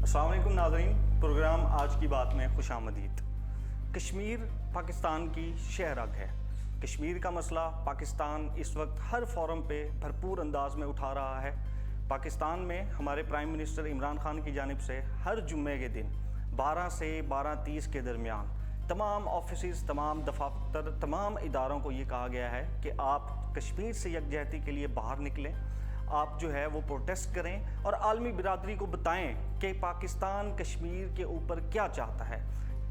السلام علیکم ناظرین، پروگرام آج کی بات میں خوش آمدید۔ کشمیر پاکستان کی شہ رگ ہے۔ کشمیر کا مسئلہ پاکستان اس وقت ہر فورم پہ بھرپور انداز میں اٹھا رہا ہے۔ پاکستان میں ہمارے پرائم منسٹر عمران خان کی جانب سے ہر جمعے کے دن 12 سے 12:30 کے درمیان تمام آفیسز، تمام دفاتر، تمام اداروں کو یہ کہا گیا ہے کہ آپ کشمیر سے یکجہتی کے لیے باہر نکلیں، آپ جو ہے وہ پروٹیسٹ کریں اور عالمی برادری کو بتائیں کہ پاکستان کشمیر کے اوپر کیا چاہتا ہے۔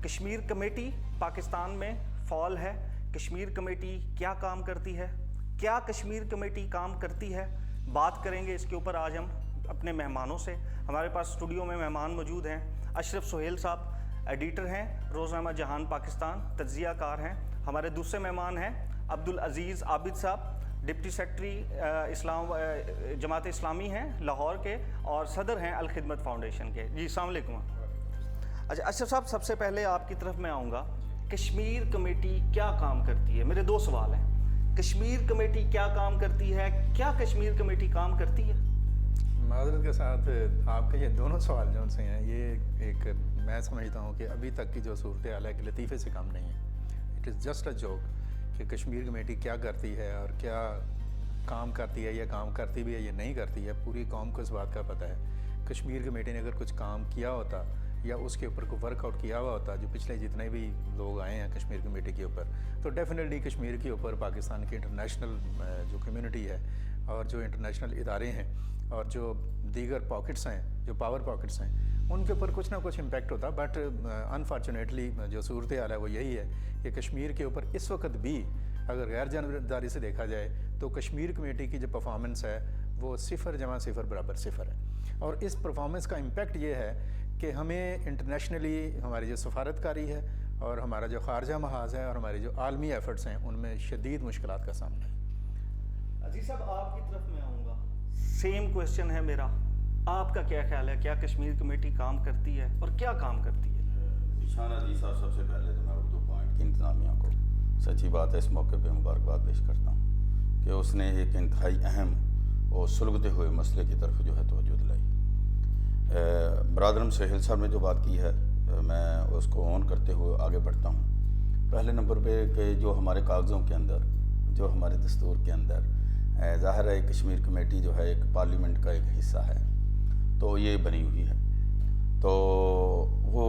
کشمیر کمیٹی پاکستان میں فعال ہے۔ کشمیر کمیٹی کیا کام کرتی ہے، کیا کشمیر کمیٹی کام کرتی ہے، بات کریں گے اس کے اوپر آج ہم اپنے مہمانوں سے۔ ہمارے پاس اسٹوڈیو میں مہمان موجود ہیں۔ اشرف سہیل صاحب ایڈیٹر ہیں روزنامہ جہان پاکستان، تجزیہ کار ہیں۔ ہمارے دوسرے مہمان ہیں عبدالعزیز عابد صاحب، ڈپٹی سیکرٹری جماعت اسلامی ہیں لاہور کے اور صدر ہیں الخدمت فاؤنڈیشن کے۔ جی السلام علیکم۔ اچھا اشرف صاحب، سب سے پہلے آپ کی طرف میں آؤں گا، کشمیر کمیٹی کیا کام کرتی ہے؟ میرے دو سوال ہیں۔ کشمیر کمیٹی کیا کام کرتی ہے، کیا کشمیر کمیٹی کام کرتی ہے؟ معذرت کے ساتھ آپ کے یہ دونوں سوال جو سے ہیں، یہ ایک میں سمجھتا ہوں کہ ابھی تک کی جو صورتحال ہے کہ لطیفے سے کم نہیں ہے۔ It is just a joke کہ کشمیر کمیٹی کیا کرتی ہے اور کیا کام کرتی ہے، یا کام کرتی بھی ہے یا نہیں کرتی ہے، پوری قوم کو اس بات کا پتہ ہے۔ کشمیر کمیٹی نے اگر کچھ کام کیا ہوتا یا اس کے اوپر کوئی ورک آؤٹ کیا ہوا ہوتا، جو پچھلے جتنے بھی لوگ آئے ہیں کشمیر کمیٹی کے اوپر، تو ڈیفینیٹلی کشمیر کے اوپر پاکستان کی انٹرنیشنل جو کمیونٹی ہے اور جو انٹرنیشنل ادارے ہیں اور جو دیگر پاکٹس ہیں، جو پاور پاکٹس ہیں، ان کے اوپر کچھ نہ کچھ امپیکٹ ہوتا۔ بٹ انفارچونیٹلی جو صورتحال ہے وہ یہی ہے کہ کشمیر کے اوپر اس وقت بھی اگر غیر جانبداری سے دیکھا جائے تو کشمیر کمیٹی کی جو پرفارمنس ہے وہ 0 = 0 ہے۔ اور اس پرفارمنس کا امپیکٹ یہ ہے کہ ہمیں انٹرنیشنلی ہماری جو سفارتکاری ہے اور ہمارا جو خارجہ محاذ ہے اور ہماری جو عالمی ایفرٹس ہیں، ان میں شدید مشکلات کا سامنا ہے۔ عزیز صاحب، آپ کی طرف میں آؤں گا، سیم کویسچن ہے میرا، آپ کا کیا خیال ہے، کیا کشمیر کمیٹی کام کرتی ہے اور کیا کام کرتی ہے؟ نشان عزیز صاحب، سب سے پہلے تو میں اردو پوائنٹ کی انتظامیہ کو سچی بات ہے اس موقع پہ مبارکباد پیش کرتا ہوں کہ اس نے ایک انتہائی اہم اور سلگتے ہوئے مسئلے کی طرف جو ہے توجہ دلائی۔ برادرم سہیل صاحب نے جو بات کی ہے میں اس کو آن کرتے ہوئے آگے بڑھتا ہوں۔ پہلے نمبر پہ کہ جو ہمارے کاغذوں کے اندر، جو ہمارے دستور کے اندر ظاہر ہے کشمیر کمیٹی جو ہے ایک پارلیمنٹ کا ایک حصہ ہے، تو یہ بنی ہوئی ہے، تو وہ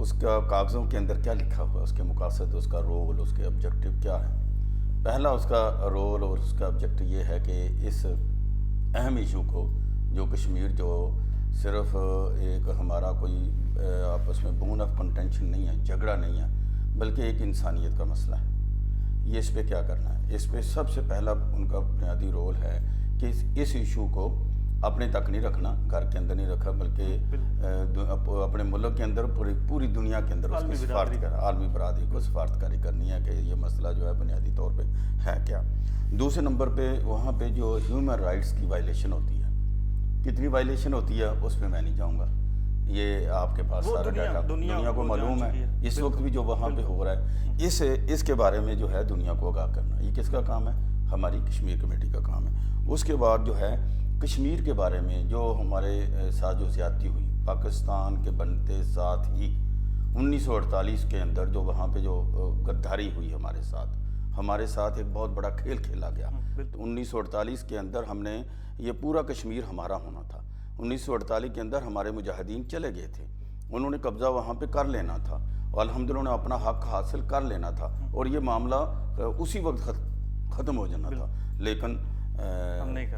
اس کا کاغذوں کے اندر کیا لکھا ہوا ہے، اس کے مقاصد، اس کا رول، اس کے آبجیکٹو کیا ہے۔ پہلا اس کا رول اور اس کا آبجیکٹو یہ ہے کہ اس اہم ایشو کو، جو کشمیر جو صرف ایک ہمارا کوئی آپس میں بون آف کنٹینشن نہیں ہے، جھگڑا نہیں ہے، بلکہ ایک انسانیت کا مسئلہ ہے، یہ اس پہ کیا کرنا ہے۔ اس پہ سب سے پہلا ان کا بنیادی رول ہے کہ اس ایشو کو اپنے تک نہیں رکھنا، گھر کے اندر نہیں رکھا، بلکہ اپنے ملک کے اندر پوری دنیا کے اندر اس کی سفارت عالمی برادری کو سفارتکاری کرنی ہے کہ یہ مسئلہ جو ہے بنیادی طور پہ ہے کیا۔ دوسرے نمبر پہ وہاں پہ جو ہیومن رائٹس کی وائلیشن ہوتی ہے، کتنی وائلیشن ہوتی ہے اس پہ میں نہیں جاؤں گا، یہ آپ کے پاس سارا ڈیٹا دنیا کو معلوم ہے۔ اس وقت بھی جو وہاں پہ ہو رہا ہے، اس کے بارے میں جو ہے دنیا کو آگاہ کرنا، یہ کس کا کام ہے؟ ہماری کشمیر کمیٹی کا کام ہے۔ اس کے بعد جو ہے کشمیر کے بارے میں جو ہمارے ساتھ جو زیادتی ہوئی پاکستان کے بنتے ساتھ ہی 1948 کے اندر، جو وہاں پہ جو غداری ہوئی ہمارے ساتھ ایک بہت بڑا کھیل کھیلا گیا۔ 1948 کے اندر ہم نے یہ پورا کشمیر ہمارا ہونا تھا۔ 1948 کے اندر ہمارے مجاہدین چلے گئے تھے، انہوں نے قبضہ وہاں پہ کر لینا تھا اور الحمدللہ اپنا حق حاصل کر لینا تھا اور یہ معاملہ اسی وقت ختم ہو جانا تھا، لیکن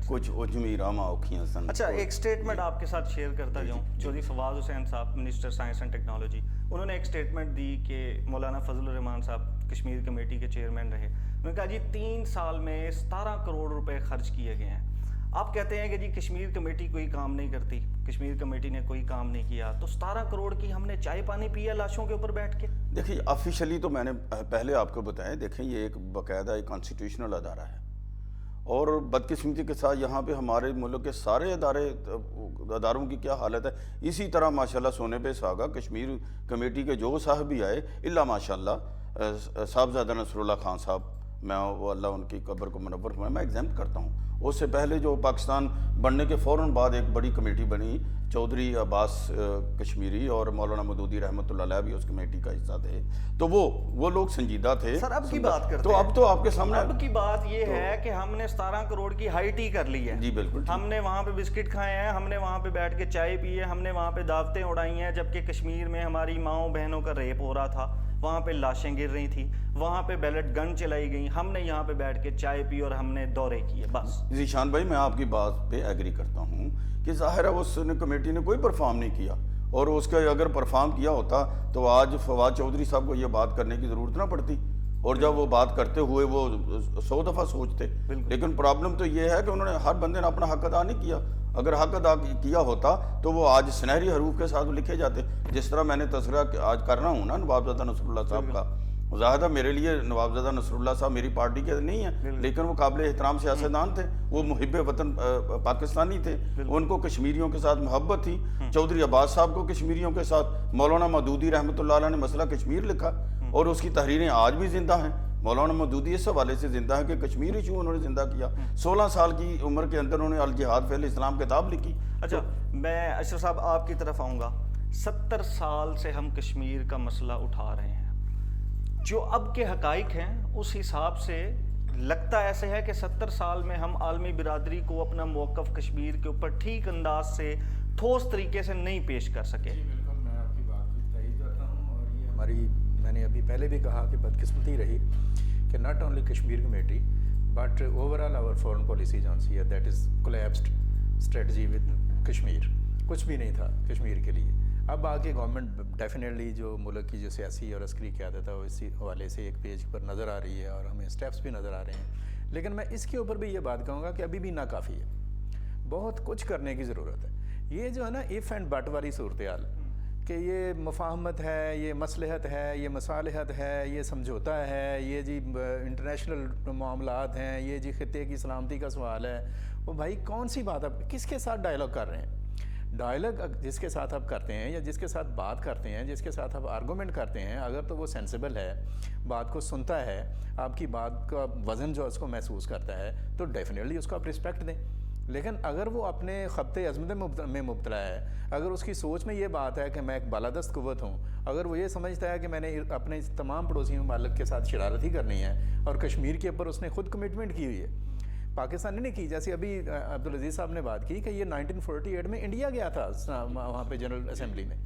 کچھ عجمی راما اوکھیاں سن۔ اچھا، ایک سٹیٹمنٹ آپ کے ساتھ شیئر کرتا جاؤں۔ چودھری فواد حسین صاحب، منسٹر سائنس اینڈ ٹیکنالوجی، انہوں نے ایک سٹیٹمنٹ دی کہ مولانا فضل الرحمان صاحب کشمیر کمیٹی کے چیئرمین رہے، انہوں نے کہا جی 3 سال میں 17 کروڑ روپے خرچ کیے گئے ہیں۔ آپ کہتے ہیں کہ جی کشمیر کمیٹی کوئی کام نہیں کرتی، کشمیر کمیٹی نے کوئی کام نہیں کیا، تو 17 کروڑ کی ہم نے چائے پانی پیا لاشوں کے اوپر بیٹھ کے؟ دیکھیں آفیشلی تو میں نے پہلے آپ کو بتایا، دیکھیں یہ ایک باقاعدہ ایک کانسٹیٹیوشنل ادارہ ہے اور بدقسمتی کے ساتھ یہاں پہ ہمارے ملک کے سارے اداروں کی کیا حالت ہے۔ اسی طرح ماشاءاللہ سونے پہ سہاگا کشمیر کمیٹی کے جو صاحب بھی آئے، الا ماشاءاللہ صاحبزادہ نصر اللہ خان صاحب میں وہ اللہ ان کی قبر کو منور فرمائے، میں ایگزامپٹ کرتا ہوں. اس سے پہلے جو پاکستان بننے کے فوراً بعد ایک بڑی کمیٹی بنی، چودھری عباس کشمیری اور مولانا مودودی رحمۃ اللہ علیہ بھی اس کمیٹی کا حصہ تھے. تو وہ لوگ سنجیدہ تھے. سر اب کی بات کرتے تو ہیں. اب تو آپ کے سامنے اب کی بات یہ ہے کہ ہم نے 17 کروڑ کی ہائی ٹی کر لی ہے. جی بالکل. ہم نے وہاں پہ بسکٹ کھائے ہیں، ہم نے وہاں پہ بیٹھ کے چائے پی ہے، ہم نے وہاں پہ دعوتیں اڑائی ہیں، جبکہ کشمیر میں ہماری ماؤں بہنوں کا ریپ ہو رہا تھا، وہاں پہ لاشیں گر رہی تھیں، وہاں پہ بیلٹ گن چلائی گئیں، ہم نے یہاں پہ بیٹھ کے چائے پی اور ہم نے دورے کیے. بس ذیشان بھائی میں آپ کی بات پہ ایگری کرتا ہوں کہ ظاہر ہے اس نے کمیٹی نے کوئی پرفارم نہیں کیا، اور اس کا اگر پرفارم کیا ہوتا تو آج فواد چودھری صاحب کو یہ بات کرنے کی ضرورت نہ پڑتی، اور جب وہ بات کرتے ہوئے وہ 100 دفعہ سوچتے. لیکن پرابلم تو یہ ہے کہ انہوں نے ہر بندے نے اپنا حق ادا نہیں کیا. اگر حق ادا کیا ہوتا تو وہ آج سنہری حروف کے ساتھ لکھے جاتے. جس طرح میں نے تذکرہ آج کر رہا ہوں نا نوابزادہ نصر اللہ صاحب کا، ظاہر میرے لیے نوابزادہ نصر اللہ صاحب میری پارٹی کے نہیں ہیں، لیکن وہ قابل احترام سیاستدان تھے، وہ محب وطن پاکستانی تھے، ان کو کشمیریوں کے ساتھ محبت تھی. چودھری عباس صاحب کو کشمیریوں کے ساتھ، مولانا مودودی رحمۃ اللہ علیہ نے مسئلہ کشمیر لکھا اور اس کی تحریریں آج بھی زندہ ہیں. مولانا مودودی اس حوالے سے زندہ ہے کہ کشمیر ایشو انہوں نے زندہ کیا. 16 سال کی عمر کے اندر انہوں نے الجہاد فی الاسلام کتاب لکھی. اچھا میں اشرف صاحب آپ کی طرف آؤں گا. 70 سال سے ہم کشمیر کا مسئلہ اٹھا رہے ہیں، جو اب کے حقائق ہیں اس حساب سے لگتا ایسے ہے کہ 70 سال میں ہم عالمی برادری کو اپنا موقف کشمیر کے اوپر ٹھیک انداز سے ٹھوس طریقے سے نہیں پیش کر سکے. جی بالکل، میں آپ کی بات کو تائید کرتا ہوں. اور یہ ہماری، میں نے ابھی پہلے بھی کہا کہ بدقسمتی رہی کہ not only Kashmir committee but overall our foreign policy جون سی ہے that is collapsed strategy with Kashmir. کچھ بھی نہیں تھا کشمیر کے لیے. اب آگے گورنمنٹ ڈیفینیٹلی جو ملک کی جو سیاسی اور عسکری قیادت ہے وہ اسی حوالے سے ایک پیج پر نظر آ رہی ہے اور ہمیں اسٹیپس بھی نظر آ رہے ہیں. لیکن میں اس کے اوپر بھی یہ بات کہوں گا کہ ابھی بھی ناکافی ہے، بہت کچھ کرنے کی ضرورت ہے. یہ جو ہے نا ایف اینڈ بٹ والی صورتحال کہ یہ مفاہمت ہے، یہ مصلحت ہے، یہ مصالحت ہے، یہ سمجھوتا ہے، یہ جی انٹرنیشنل معاملات ہیں، یہ جی خطے کی سلامتی کا سوال ہے. وہ بھائی کون سی بات آپ کس کے ساتھ ڈائلاگ کر رہے ہیں؟ ڈائلاگ جس کے ساتھ آپ کرتے ہیں یا جس کے ساتھ بات کرتے ہیں، جس کے ساتھ آپ آرگومنٹ کرتے ہیں، اگر تو وہ سینسیبل ہے، بات کو سنتا ہے، آپ کی بات کا وزن جو اس کو محسوس کرتا ہے، تو ڈیفینیٹلی اس کو آپ رسپیکٹ دیں. لیکن اگر وہ اپنے خبط عظمت میں مبتلا ہے، اگر اس کی سوچ میں یہ بات ہے کہ میں ایک بالادست قوت ہوں، اگر وہ یہ سمجھتا ہے کہ میں نے اپنے تمام پڑوسی ممالک کے ساتھ شرارت ہی کرنی ہے اور کشمیر کے اوپر اس نے خود کمٹمنٹ کی ہوئی ہے، پاکستان نے نہیں کی. جیسے ابھی عبدالعزیز صاحب نے بات کی کہ یہ 1948 میں انڈیا گیا تھا وہاں پہ جنرل اسمبلی میں،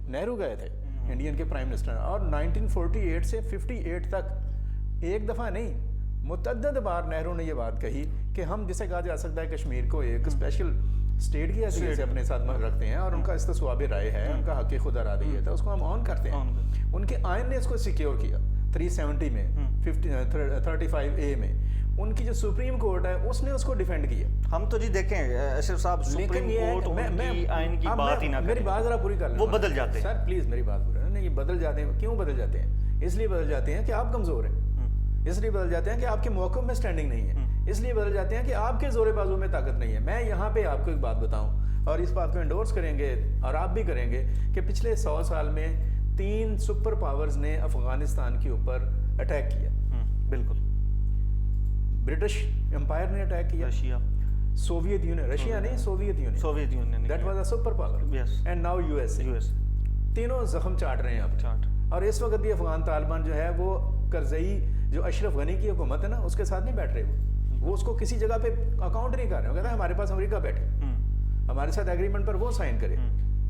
نہرو گئے تھے انڈین کے پرائم منسٹر، اور 1948 سے 58 تک ایک دفعہ نہیں متعدد بار نہرو نے یہ بات کہی کہ ہم جسے کہا جا سکتا ہے کشمیر کو ایک اسپیشل اسٹیٹ کی حیثیت سے اپنے ساتھ رکھتے ہیں، اور ان کا استصواب رائے ہے، ان کا حق خود ارادیت ہے، اس کو ہم آن کرتے ہیں. ان کے آئین نے اس کو سیکیور کیا 370 میں، 35A میں. ان کی جو سپریم کورٹ ہے اس نے اس کو ڈیفینڈ کیا. ہم تو جی دیکھیں اشرف صاحب، سپریم کورٹ ان کی آئین کی بات ہی نہ کریں. میری بات ذرا پوری کر لیں. وہ بدل جاتے ہیں سر، پلیز میری بات پوری. نہیں، یہ بدل جاتے ہیں. کیوں بدل جاتے ہیں؟ اس لیے بدل جاتے ہیں کہ آپ کمزور ہیں، اس لیے بدل جاتے ہیں کہ آپ کے موقف میں سٹینڈنگ نہیں ہے، اس لیے بدل جاتے ہیں کہ آپ کے زور بازو میں طاقت نہیں ہے. میں یہاں پہ آپ کو ایک بات بتاؤں اور اس بات کو انڈورس کریں گے اور آپ بھی کریں گے کہ پچھلے 100 سال میں 3 سپر پاورز نے افغانستان کے اوپر اٹیک کیا. بالکل. برٹش امپائر نے اٹیک کیا، رشیا، سوویت یونین، رشیا نہیں Soviet union, that was a super power. And now U S A. تینوں زخم چاٹ رہے ہیں اب. اور اس وقت بھی افغان طالبان جو ہے وہ کرزئی جو اشرف غنی کی حکومت ہے نا اس کے ساتھ نہیں بیٹھ رہے. وہ اس کو کسی جگہ پہ اکاؤنٹ نہیں کر رہے. وہ کہتے ہیں ہمارے پاس امریکہ بیٹھے، ہمارے ساتھ ایگریمنٹ پر وہ سائن کرے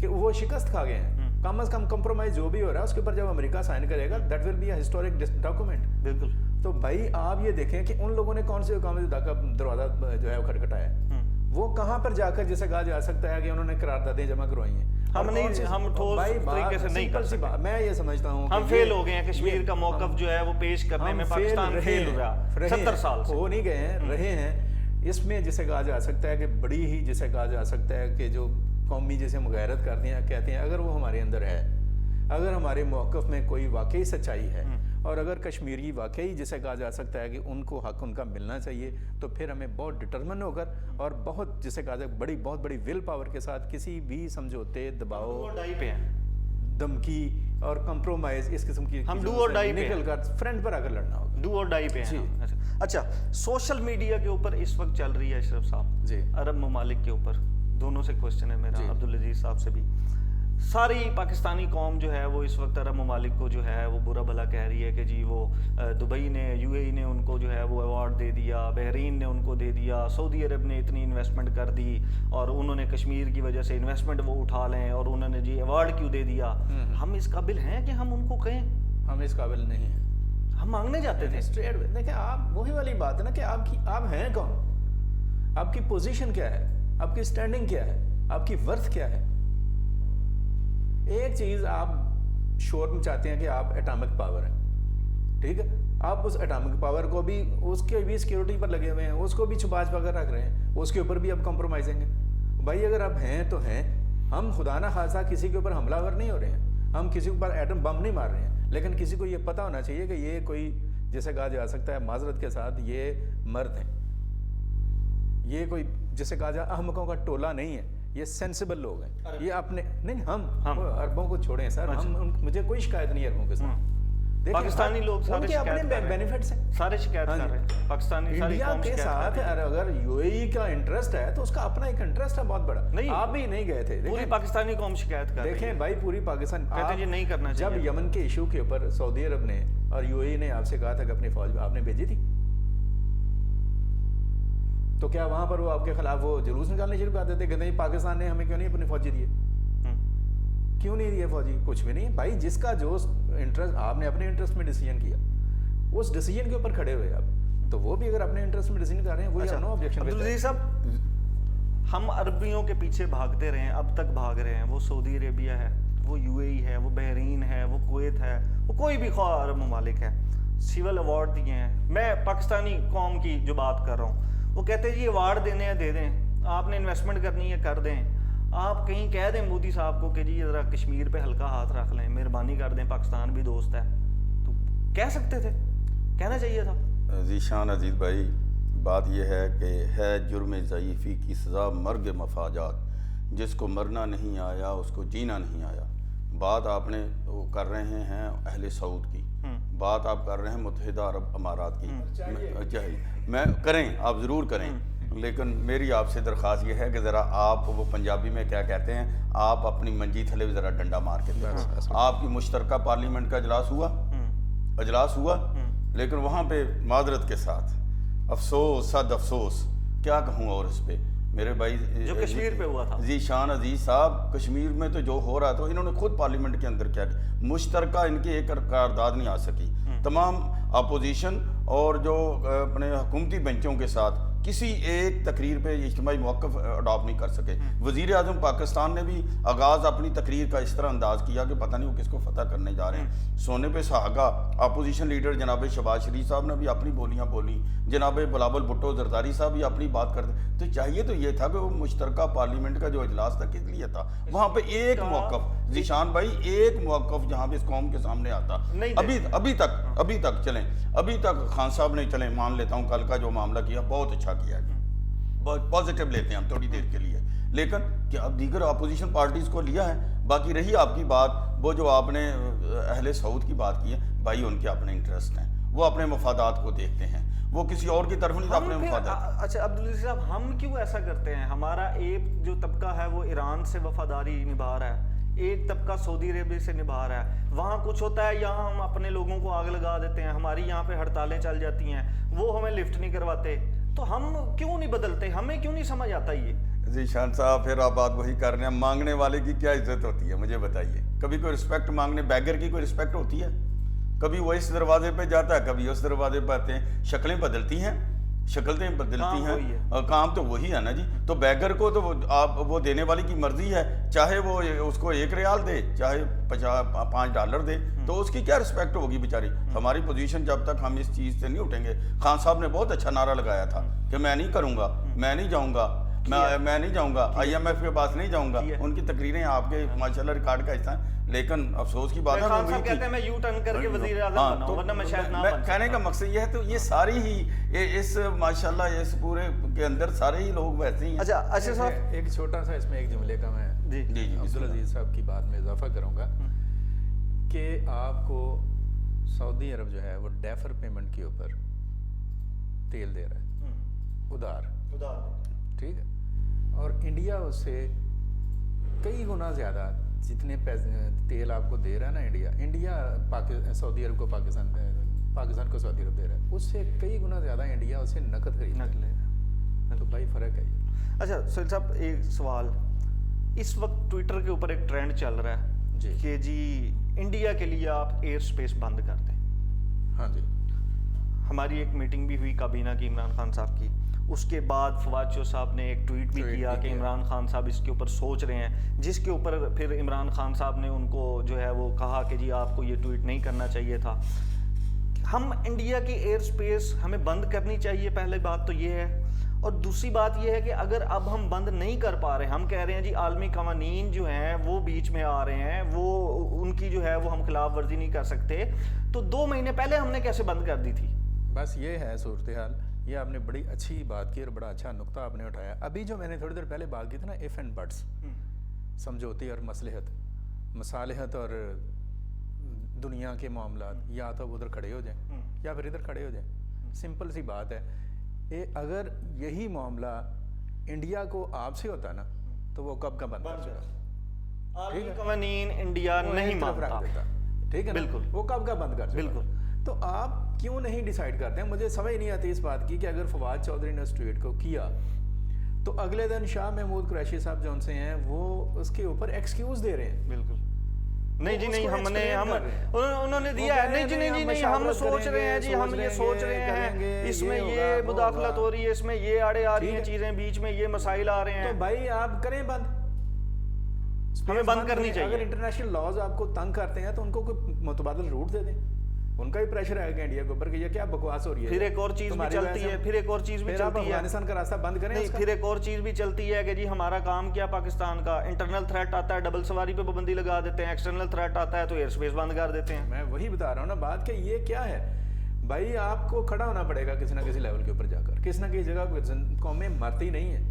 کہ وہ شکست کھا گئے ہیں. کم از کم کمپرومائز جو بھی ہو رہا ہے اس کے اوپر جب امریکہ سائن کرے گا that will be a historic document. بالکل. تو بھائی آپ یہ دیکھیں کہ ان لوگوں نے کون سے اقامت کا دروازہ جو ہے وہ کھٹکھٹایا ہے، وہ کہاں پر جا کر جسے کہا جا سکتا ہے کہ انہوں نے قراردادیں جمع کروائی ہیں. ہم ٹھوس طریقے سے نہیں کر سکتے. میں یہ سمجھتا ہوں ہم فیل ہو گئے ہیں. کشمیر کا موقف جو ہے وہ پیش کرنے میں پاکستان فیل ہو گیا 70 سال سے. ہو نہیں گئے ہیں، رہے ہیں. اس میں جسے کہا جا سکتا ہے کہ بڑی ہی جسے کہا جا سکتا ہے کہ جو قومی جیسے مغیرت کرتے ہیں، کہتے ہیں اگر وہ ہمارے اندر ہے، اگر ہمارے موقف میں کوئی واقعی سچائی ہے اور اگر کشمیری واقعی جسے کہا جا سکتا ہے کہ ان کو حق ان کا ملنا چاہیے، تو پھر ہمیں بہت ڈٹرمن ہو کر اور بہت جسے کہا جائے بہت بڑی ول پاور کے ساتھ کسی بھی سمجھوتے، دباؤ، دھمکی اور کمپرومائز اس قسم کی ہم چیزوں do or سے die پہ نکل کر فرنٹ پر آ کر لڑنا ہوگا. ڈو اور ڈائی پہ ہیں ہم. اچھا سوشل میڈیا کے اوپر اس وقت چل رہی ہے اشرف صاحب جی عرب ممالک کے اوپر, دونوں سے کوشچن ہے میرا عبدالعزیز صاحب سے بھی. ساری پاکستانی قوم جو ہے وہ اس وقت عرب ممالک کو جو ہے وہ برا بھلا کہہ رہی ہے کہ جی وہ دبئی نے, یو اے ای نے ان کو جو ہے وہ ایوارڈ دے دیا, بحرین نے ان کو دے دیا, سعودی عرب نے اتنی انویسٹمنٹ کر دی اور انہوں نے کشمیر کی وجہ سے انویسٹمنٹ وہ اٹھا لیں اور انہوں نے جی ایوارڈ کیوں دے دیا. ہم اس قابل ہیں کہ ہم ان کو کہیں؟ ہم اس قابل نہیں ہیں. ہم مانگنے جاتے تھے اسٹریٹ دیکھیں آپ وہی والی بات ہے نا کہ آپ ہیں کون, آپ کی پوزیشن کیا ہے, آپ کی اسٹینڈنگ کیا ہے, آپ کی ورتھ کیا ہے. ایک چیز آپ شور میں چاہتے ہیں کہ آپ ایٹامک پاور ہیں, ٹھیک ہے, آپ اس ایٹامک پاور کو بھی اس کے بھی سیکیورٹی پر لگے ہوئے ہیں, اس کو بھی چھپا کر رکھ رہے ہیں, اس کے اوپر بھی آپ کمپرومائزنگ ہیں. بھائی اگر آپ ہیں تو ہیں, ہم خدا نہ خاصا کسی کے اوپر حملہ ور نہیں ہو رہے ہیں, ہم کسی کے اوپر ایٹم بم نہیں مار رہے ہیں, لیکن کسی کو یہ پتہ ہونا چاہیے کہ یہ کوئی جیسے کہا جا سکتا ہے معذرت کے ساتھ یہ مرد ہیں, یہ کوئی جیسے کہا جائے احمقوں کا ٹولہ نہیں ہے, یہ سینسیبل لوگ ہیں. یہ اپنے نہیں, ہم عربوں کو چھوڑیں سر, مجھے کوئی شکایت نہیں عربوں کے ساتھ. پاکستانی لوگ سارے اپنے بینیفٹس ہیں, سارے شکایت کر رہے ہیں. پاکستانی انڈیا کے ساتھ اگر یو اے ای کا انٹرسٹ ہے تو اس کا اپنا ایک انٹرسٹ ہے بہت بڑا. آپ بھی نہیں گئے تھے, پوری پاکستانی قوم شکایت کر رہی ہے. دیکھیں بھائی پوری پاکستان کہتے ہیں یہ نہیں کرنا چاہیے. جب یمن کے ایشو کے اوپر سعودی عرب نے اور یو اے ای نے آپ سے کہا تھا کہ اپنی فوج آپ نے بھیجی تھی, تو کیا وہاں پر وہ آپ کے خلاف وہ جلوس نکالنے شروع کر دیتے, کہتے ہیں پاکستان نے ہمیں کیوں نہیں اپنی فوجی دیے, کیوں نہیں دیے فوجی؟ کچھ بھی نہیں بھائی, جس کا جو انٹرسٹ, آپ نے اپنے انٹرسٹ میں ڈیسیجن کیا, اس ڈیسیجن کے اوپر کھڑے ہوئے آپ, تو وہ بھی اگر اپنے انٹرسٹ میں ڈیسیجن کر رہے ہیں وہ نو آبجیکشن. عبدالعزیز صاحب, ہم عربیوں کے پیچھے بھاگتے رہے ہیں, اب تک بھاگ رہے ہیں. وہ سعودی عربیہ ہے, وہ یو اے ای ہے, وہ بحرین ہے, وہ کویت ہے, وہ کوئی بھی خواہ عرب ممالک ہے, سول ایوارڈ دیے ہیں. میں پاکستانی قوم کی جو بات کر رہا ہوں, وہ کہتے ہیں جی ایوارڈ دینے ہیں دے دیں, آپ نے انویسٹمنٹ کرنی ہے کر دیں. آپ کہیں کہہ دیں مودی صاحب کو کہ جی ذرا کشمیر پہ ہلکا ہاتھ رکھ لیں, مہربانی کر دیں, پاکستان بھی دوست ہے, تو کہہ سکتے تھے, کہنا چاہیے تھا. ذیشان عزیز بھائی, بات یہ ہے کہ ہے جرم ضعیفی کی سزا مرگ مفاجات, جس کو مرنا نہیں آیا اس کو جینا نہیں آیا. بات آپ نے وہ کر رہے ہیں اہل سعود کی, بات آپ کر رہے ہیں متحدہ عرب امارات کی. میں کریں, آپ ضرور کریں, لیکن میری آپ سے درخواست یہ ہے کہ ذرا آپ وہ پنجابی میں کیا کہتے ہیں, آپ اپنی منجی تھلے ذرا ڈنڈا مار کے دیکھیں. آپ کی مشترکہ پارلیمنٹ کا اجلاس ہوا, لیکن وہاں پہ معذرت کے ساتھ افسوس, صد افسوس, کیا کہوں اور اس پہ میرے بھائی جو کشمیر پہ ہوا تھا. ذیشان عزیز صاحب, کشمیر میں تو جو ہو رہا تھا, انہوں نے خود پارلیمنٹ کے اندر کیا مشترکہ ان کی ایک قرارداد نہیں آ سکی. تمام اپوزیشن اور جو اپنے حکومتی بینچوں کے ساتھ کسی ایک تقریر پہ اجتماعی موقف اڈاپٹ نہیں کر سکے. وزیر اعظم پاکستان نے بھی آغاز اپنی تقریر کا اس طرح انداز کیا کہ پتہ نہیں وہ کس کو فتح کرنے جا رہے ہیں. سونے پہ سہاگا. اپوزیشن لیڈر جناب شہباز شریف صاحب نے بھی اپنی بولیاں بولی, جناب بلاول بھٹو زرداری صاحب بھی اپنی بات کرتے. تو چاہیے تو یہ تھا کہ وہ مشترکہ پارلیمنٹ کا جو اجلاس تھا کس لیے تھا, وہاں پہ ایک موقف, ذیشان بھائی ایک موقف جہاں پہ اس قوم کے سامنے آتا. ابھی تک چلیں, ابھی تک خان صاحب نے, چلیں مان لیتا ہوں کل کا جو معاملہ کیا بہت اچھا کیا ہے, بہت پازیٹیو لیتے ہیں ہم تھوڑی دیر کے لیے, لیکن کہ اب دیگر اپوزیشن پارٹیز کو لیا ہے. باقی رہی آپ کی بات, وہ جو آپ نے اہل سعود کی بات کی ہے, بھائی ان کے اپنے انٹرسٹ ہیں, وہ اپنے مفادات کو دیکھتے ہیں, وہ کسی اور کی طرف نہیں اپنے مفادات. اچھا عبدالعزیز صاحب, ہم کیوں ایسا کرتے ہیں؟ ہمارا ایک جو طبقہ ہے وہ ایران سے وفاداری نبھا رہا ہے, ایک طبقہ سعودی عربیہ سے نبھا رہا ہے, وہاں کچھ ہوتا ہے, یہاں ہم اپنے لوگوں کو آگ لگا دیتے ہیں, ہماری یہاں پہ ہڑتالیں چل جاتی ہیں, وہ ہمیں لفٹ نہیں کرواتے, تو ہم کیوں نہیں بدلتے؟ ہمیں کیوں نہیں سمجھ آتا یہ؟ ذیشان صاحب پھر آپ بات وہی کر رہے ہیں, مانگنے والے کی کیا عزت ہوتی ہے مجھے بتائیے. کبھی کوئی رسپیکٹ مانگنے, بیگر کی کوئی رسپیکٹ ہوتی ہے؟ کبھی وہ اس دروازے پہ جاتا ہے, کبھی اس دروازے پہ آتے ہیں, شکلیں بدلتی ہیں, کام تو وہی ہے نا جی. تو بیگر کو تو آپ وہ دینے والی کی مرضی ہے, چاہے وہ اس کو 1 ریال دے چاہے $5 دے, تو اس کی کیا رسپیکٹ ہوگی بیچاری. ہماری پوزیشن جب تک ہم اس چیز سے نہیں اٹھیں گے, خان صاحب نے بہت اچھا نعرہ لگایا تھا کہ میں نہیں کروں گا, میں نہیں جاؤں گا, میں نہیں جاؤں گا, IMF کے پاس نہیں جاؤں گا. ان کی تقریریں آپ کے ماشاءاللہ ریکارڈ کا حصہ ہیں, لیکن افسوس کی بات ہے خان صاحب کہتے ہیں میں یو ٹرن کر کے وزیر اعظم بناؤں, ورنہ میں شاید نہ بن سکتا. کہنے کا مقصد یہ ہے, تو یہ ساری ہی اس ماشاءاللہ اس پورے کے اندر سارے ہی لوگ ویسے ہی ہیں. اچھا اشرف صاحب, ایک چھوٹا سا اس میں ایک جملے کا میں جی عبدالعزیز صاحب کی بات میں اضافہ کروں گا کہ آپ کو سعودی عرب جو ہے وہ ڈیفر پیمنٹ کے اوپر تیل دے رہا ہے ادھار، ٹھیک ہے، اور انڈیا اس سے کئی گنا زیادہ جتنے تیل آپ کو دے رہا ہے نا انڈیا سعودی عرب کو پاکستان کو سعودی عرب دے رہا ہے، اس سے کئی گنا زیادہ انڈیا اسے نقد خرید رہا ہے، تو بھائی فرق ہے یہ۔ اچھا سہیل صاحب ایک سوال، اس وقت ٹویٹر کے اوپر ایک ٹرینڈ چل رہا ہے کہ جی انڈیا کے لیے آپ ایئر سپیس بند کر دیں۔ ہاں جی، ہماری ایک میٹنگ بھی ہوئی کابینہ کی عمران خان صاحب کی، اس کے بعد فواد چو صاحب نے ایک ٹویٹ بھی کیا کہ عمران خان صاحب اس کے اوپر سوچ رہے ہیں، جس کے اوپر پھر عمران خان صاحب نے ان کو جو ہے وہ کہا کہ جی آپ کو یہ ٹویٹ نہیں کرنا چاہیے تھا۔ ہم انڈیا کی ایئر سپیس ہمیں بند کرنی چاہیے، پہلے بات تو یہ ہے، اور دوسری بات یہ ہے کہ اگر اب ہم بند نہیں کر پا رہے، ہم کہہ رہے ہیں جی عالمی قوانین جو ہیں وہ بیچ میں آ رہے ہیں، وہ ان کی جو ہے وہ ہم خلاف ورزی نہیں کر سکتے، تو 2 مہینے پہلے ہم نے کیسے بند کر دی تھی؟ بس یہ ہے صورتحال۔ یہ آپ نے بڑی اچھی بات کی اور بڑا اچھا نقطہ آپ نے اٹھایا۔ ابھی جو میں نے تھوڑی دیر پہلے بات کی تھی نا ایف اینڈ بٹس، سمجھوتی اور مصالحت اور دنیا کے معاملات، یا تو ادھر کھڑے ہو جائیں یا پھر ادھر کھڑے ہو جائیں، سمپل سی بات ہے۔ اگر یہی معاملہ انڈیا کو آپ سے ہوتا نا تو وہ کب کا بند کر دیتا، عالمی قوانین انڈیا نہیں مانتا، ٹھیک ہے، بالکل، وہ کب کا بند کر دیتا، بالکل۔ تو آپ کیوں نہیں ڈیسائیڈ کرتے ہیں؟ مجھے سمجھ نہیں آتی اس بات کی کہ اگر فواد چودھری نے اس ٹویٹ کو کیا تو اگلے دن شاہ محمود قریشی صاحب جو ان سے ہیں وہ اس کے اوپر ایکسکیوز دے رہے ہیں۔ بالکل نہیں جی نہیں، انہوں نے دیا ہے، نہیں جی نہیں، ہم سوچ رہے ہیں جی، ہم یہ سوچ رہے ہیں، اس میں یہ مداخلت ہو رہی ہے، اس میں یہ آڑے آ رہی ہیں چیزیں، بیچ میں یہ مسائل آ رہے ہیں، تو بھائی آپ کریں بند، ہمیں بند کرنی چاہیے۔ اگر انٹرنیشنل لاز آپ کو تنگ کرتے ہیں تو ان کو کوئی متبادل روٹ دے دیں، ان کا ہی پریشر آئے گا انڈیا کے اوپر کہ یہ کیا بکواس ہو رہی ہے۔ پھر ایک اور چیز بھی چلتی ہے، افغانستان کا راستہ بند کریں، پھر ایک اور چیز بھی چلتی ہے کہ جی ہمارا کام کیا، پاکستان کا انٹرنل تھریٹ آتا ہے ڈبل سواری پہ پابندی لگا دیتے ہیں، ایکسٹرنل تھریٹ آتا ہے تو ایئر سپیس بند کر دیتے ہیں۔ میں وہی بتا رہا ہوں نا بات کہ یہ کیا ہے بھائی، آپ کو کھڑا ہونا پڑے گا کسی نہ کسی لیول کے اوپر جا کر، کسی نہ کسی جگہ قومیں مرتی نہیں ہیں،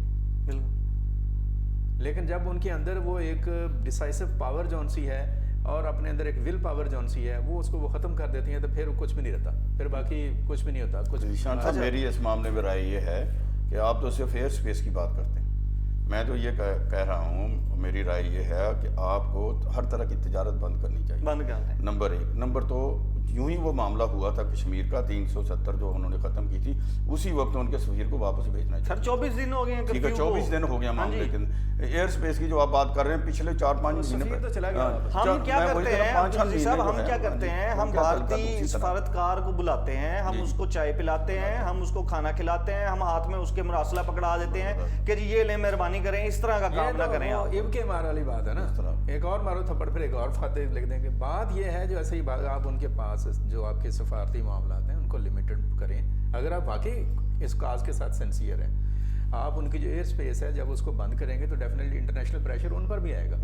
بالکل، لیکن جب ان کے اندر وہ ایک ڈیسائسو پاور جون سی ہے اور اپنے اندر ایک ول پاور جون سی ہے، وہ اس کو وہ ختم کر دیتی ہیں تو پھر کچھ بھی نہیں رہتا، پھر باقی کچھ بھی نہیں ہوتا کچھ۔ ذیشان صاحب میری اس معاملے میں رائے یہ ہے کہ آپ تو صرف ایئر سپیس کی بات کرتے ہیں، میں تو یہ کہہ رہا ہوں، میری رائے یہ ہے کہ آپ کو ہر طرح کی تجارت بند کرنی چاہیے، بند کر دیں۔ نمبر 1، نمبر 2، یوں ہی وہ معاملہ ہوا تھا کشمیر کا 370 جو انہوں نے ختم کی تھی، اسی وقت ان کے سفیر کو واپس بھیجنا چاہیے۔ سر 24 دن ہو گئے ہیں، ٹھیک ہے 24 دن ہو گیا معاملے، لیکن ایئر سپیس کی جو آپ بات کر رہے ہیں پچھلے 4-5 مہینے تو چلا گیا۔ ہم کیا کرتے ہیں ہم کیا کرتے ہیں، ہم بھارتی سفارتکار کو بلاتے ہیں، ہم اس کو چائے پلاتے ہیں، ہم اس کو کھانا کھلاتے ہیں، ہم ہاتھ میں اس کے مراسلہ پکڑا دیتے ہیں کہ جی یہ لیں مہربانی کریں، اس طرح کا کام نہ کریں۔ اب کے مار والی بات ہے نا، ایک اور مارو تھپڑ پھر ایک اور فاتح لکھ دیں گے۔ بات یہ ہے جو ایسے ہی بات آپ ان کے پاس جو آپ کے سفارتی معاملات ہیں ان کو لمیٹڈ کریں، اگر آپ واقعی اس کاز کے ساتھ سنسیئر ہیں، آپ ان کی جو ایئر سپیس ہے جب اس کو بند کریں گے تو ڈیفینیٹلی انٹرنیشنل پریشر ان پر بھی آئے گا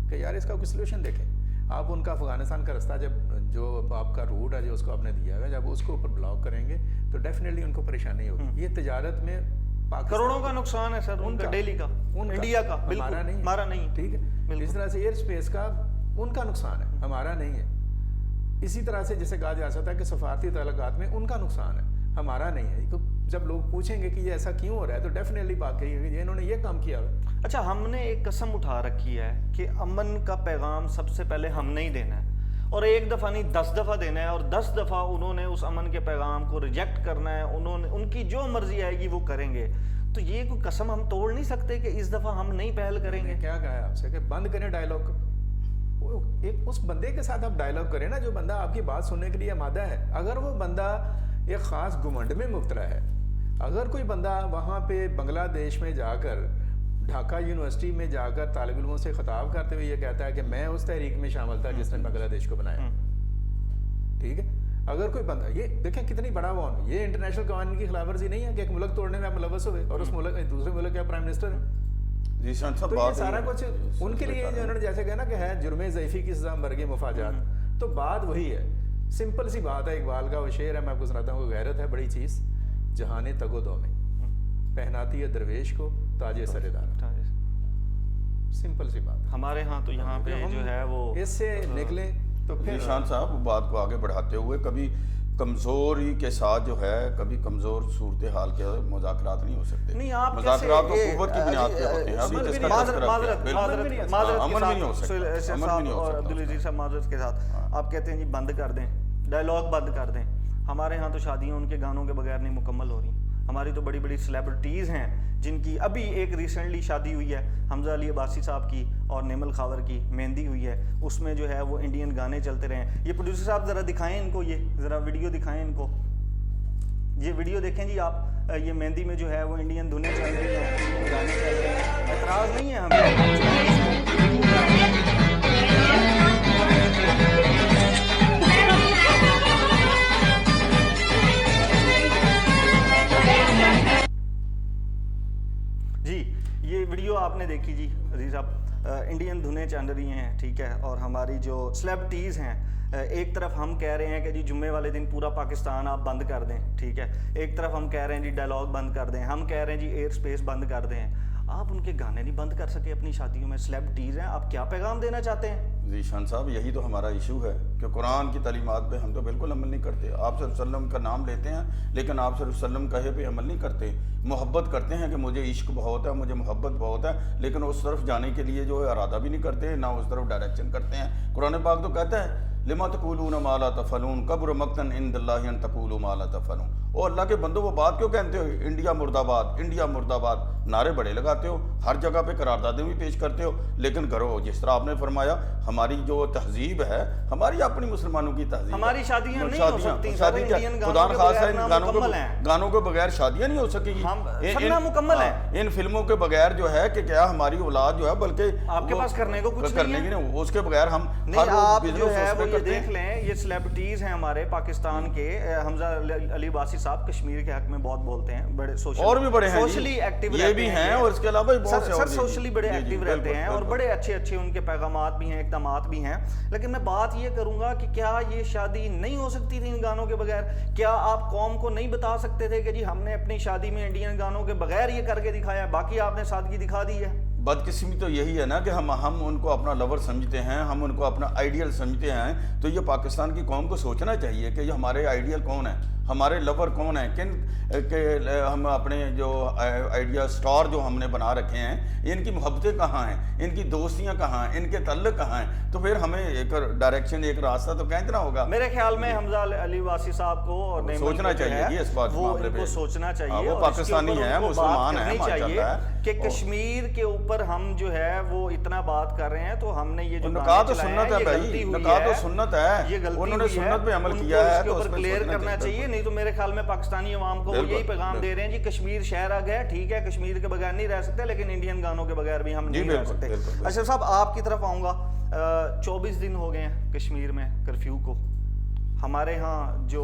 کہ یار اس کا کوئی سلوشن دیکھیں۔ آپ ان کا افغانستان کا راستہ جب جو آپ کا روٹ ہے جو اس کو آپ نے دیا ہے جب اس کو اوپر بلاک کریں گے تو ڈیفینیٹلی ان کو پریشانی ہوگی۔ یہ تجارت میں کروڑوں کا نقصان ہے سر، ان کا ڈیلی کا، انڈیا کا، ہمارا نہیں، ٹھیک ہے۔ اس طرح سے ایئر سپیس کا ان کا نقصان ہے، ہمارا نہیں ہے۔ اسی طرح سے جسے کہا جا سکتا ہے کہ سفارتی تعلقات میں ان کا نقصان ہے، ہمارا نہیں ہے۔ تو جب لوگ پوچھیں گے کہ یہ ایسا کیوں ہو رہا ہے تو ڈیفینیٹلی بات کہی ہوگی انہوں نے یہ کام کیا ہوا۔ اچھا، ہم نے ایک قسم اٹھا رکھی ہے کہ امن کا پیغام سب سے پہلے ہم نہیں دینا ہے، اور ایک دفعہ نہیں 10 دفعہ دینا ہے، اور 10 دفعہ انہوں نے اس امن کے پیغام کو ریجیکٹ کرنا ہے، ان کی جو مرضی آئے گی وہ کریں گے۔ تو یہ کوئی قسم ہم توڑ نہیں سکتے کہ اس دفعہ ہم نہیں پہل کریں گے۔ کیا کہا ہے آپ سے کہ بند کریں ڈائلاگ، ایک اس بندے کے ساتھ آپ ڈائلاگ کریں نا جو بندہ آپ کی بات سننے کے لیے آمادہ ہے۔ اگر وہ بندہ ایک خاص گھمنڈ میں مبتلا ہے، اگر کوئی بندہ وہاں پہ بنگلہ دیش میں جا کر ڈھاکہ یونیورسٹی میں جا کر طالب علموں سے خطاب کرتے ہوئے یہ کہتا ہے کہ میں اس تحریک میں شامل تھا جس نے بنگلہ دیش کو بنایا، ٹھیک ہے، اگر کوئی بندہ، یہ دیکھیں کتنی بڑا وہ، یہ انٹرنیشنل قوانین کی خلاف ورزی نہیں ہے کہ ایک ملک توڑنے میں آپ ملوث ہوئے اور اس ملک دوسرے ملک کے پرائم منسٹر ہیں۔ تو یہ سارا کچھ ان کے لیے جو انہوں نے جیسے کہا نا کہ ہے جرم ضعیفی کی سزا مرگ مفاجات، تو بات وہی ہے، سمپل سی بات ہے۔ اقبال کا وہ شعر ہے، میں آپ کو سناتا ہوں، غیرت ہے بڑی چیز جہانے تگ و دو میں، پہناتی ہے درویش کو تاج سر دار۔ سمپل سی بات، ہمارے ہاں تو یہاں پہ جو ہے وہ اس سے نکلیں تو پھر شان صاحب بات کو آگے بڑھاتے ہوئے کبھی کمزوری کے ساتھ جو ہے کبھی کمزور صورتحال کے مذاکرات نہیں ہو سکتے. نہیں آپ مذاکرات تو قوت کی بنیاد پہ ہوتے ہیں. ابھی جس کا عبدالعزیز صاحب معذرت کے ساتھ آپ کہتے ہیں جی بند کر دیں, ڈائلاگ بند کر دیں. ہمارے ہاں تو شادیاں ان کے گانوں کے بغیر نہیں مکمل ہو رہی. ہماری تو بڑی بڑی سیلیبریٹیز ہیں جن کی ابھی ایک ریسنٹلی شادی ہوئی ہے, حمزہ علی عباسی صاحب کی اور نیمل خاور کی مہندی ہوئی ہے, اس میں جو ہے وہ انڈین گانے چلتے رہے ہیں. یہ پروڈیوسر صاحب ذرا دکھائیں ان کو, یہ ذرا ویڈیو دکھائیں ان کو, یہ ویڈیو دیکھیں جی آپ. یہ مہندی میں جو ہے وہ انڈین دھنیں چل رہی ہیں, انڈین گانے چل رہے ہیں. اعتراض نہیں ہے ہمیں. جی یہ ویڈیو آپ نے دیکھی جی عزیز صاحب, انڈین دھنیں چل رہی ہیں, ٹھیک ہے, اور ہماری جو سلیبریٹیز ہیں, ایک طرف ہم کہہ رہے ہیں کہ جی جمعے والے دن پورا پاکستان آپ بند کر دیں, ٹھیک ہے, ایک طرف ہم کہہ رہے ہیں جی ڈائلاگ بند کر دیں, ہم کہہ رہے ہیں جی ایئر سپیس بند کر دیں. آپ ان کے گانے نہیں بند کر سکے اپنی شادیوں میں. سلیبریٹیز ہیں, آپ کیا پیغام دینا چاہتے ہیں؟ جی شان صاحب یہی تو ہمارا ایشو ہے کہ قرآن کی تعلیمات پہ ہم تو بالکل عمل نہیں کرتے. آپ صلی اللہ علیہ وسلم کا نام لیتے ہیں لیکن آپ صلی اللہ علیہ وسلم کہے پہ عمل نہیں کرتے. محبت کرتے ہیں کہ مجھے عشق بہت ہے, مجھے محبت بہت ہے, لیکن اس طرف جانے کے لیے جو ہے ارادہ بھی نہیں کرتے, نہ اس طرف ڈائریکشن کرتے ہیں. قرآن پاک تو کہتا ہے لما تقولون ما لا تفعلون کبر مقتا عند اللہ ان تقولوا ما لا تفعلون. او اللہ کے بندو وہ بات کیوں کہتے ہو, انڈیا مرد آباد, انڈیا مرد آباد, نعرے بڑے لگاتے ہو, ہر جگہ پہ قراردادیں بھی پیش کرتے ہو, لیکن کرو جس طرح آپ نے فرمایا ہماری جو تہذیب ہے, ہماری اپنی مسلمانوں کی تہذیب, ہماری شادیاں نہیں ہو سکتی, شادی خدا خاص ہے, گانوں کے بغیر شادیاں نہیں ہو سکے گی, سب مکمل ہے. ان فلموں کے بغیر جو ہے کہ کیا ہماری اولاد جو ہے بلکہ آپ کے پاس کرنے کو کچھ نہیں ہے, اس کے بغیر ہم آپ جو ہے وہ یہ دیکھ لیں. یہ سیلیبریٹیز ہیں ہمارے پاکستان کے, حمزہ علی عباسی صاحب کشمیر کے حق میں بہت بولتے ہیں, بڑے اور بھی بڑے ہیں, سوشلی ایکٹیو یہ بھی ہیں, اور اس کے علاوہ بہت سے سر سوشلی بڑے ایکٹیو رہتے ہیں, اور بڑے اچھے اچھے ان کے پیغامات بھی ہیں, اقدامات بھی ہیں. لیکن میں بات یہ کروں گا کہ کیا یہ شادی نہیں ہو سکتی تھی ان گانوں کے بغیر؟ کیا آپ قوم کو نہیں بتا سکتے تھے کہ جی ہم نے اپنی شادی میں انڈین گانوں کے بغیر یہ کر کے دکھایا ہے, باقی آپ نے سادگی دکھا دی ہے؟ بدقسمی تو یہی ہے نا کہ ہم ان کو اپنا لور سمجھتے ہیں, ہم ان کو اپنا آئیڈیل سمجھتے ہیں. تو یہ پاکستان کی قوم کو سوچنا چاہیے کہ یہ ہمارے آئیڈیل کون ہیں, ہمارے لور کون ہیں, کن کہ ہم اپنے جو آئیڈیا سٹار جو ہم نے بنا رکھے ہیں, ان کی محبتیں کہاں ہیں, ان کی دوستیاں کہاں ہیں, ان کے تعلق کہاں ہیں. تو پھر ہمیں ایک ڈائریکشن, ایک راستہ تو کھینچنا ہوگا. میرے خیال میں حمزہ علی عباسی صاحب کو اور سوچنا چاہیے اس بات وہ ان کو سوچنا چاہیے, وہ پاکستانی ہیں, مسلمان ہیں, چاہیے کہ کشمیر کے اوپر ہم جو ہے وہ اتنا بات کر رہے ہیں, تو ہم نے یہ جو نکات و سنت ہے بھائی, نکات و سنت ہے, انہوں نے سنت پہ عمل کیا ہے, تو اس کو کلیئر کرنا چاہیے. نہیں تو میرے خیال میں پاکستانی عوام کو یہی پیغام دے رہے ہیں جی کشمیر شہر آ گیا, ٹھیک ہے, کشمیر کے بغیر نہیں رہ سکتے, لیکن انڈین گانوں کے بغیر بھی ہم نہیں رہ سکتے. اشرف صاحب آپ کی طرف آؤں گا. 24 دن ہو گئے ہیں کشمیر میں کرفیو کو. ہمارے ہاں جو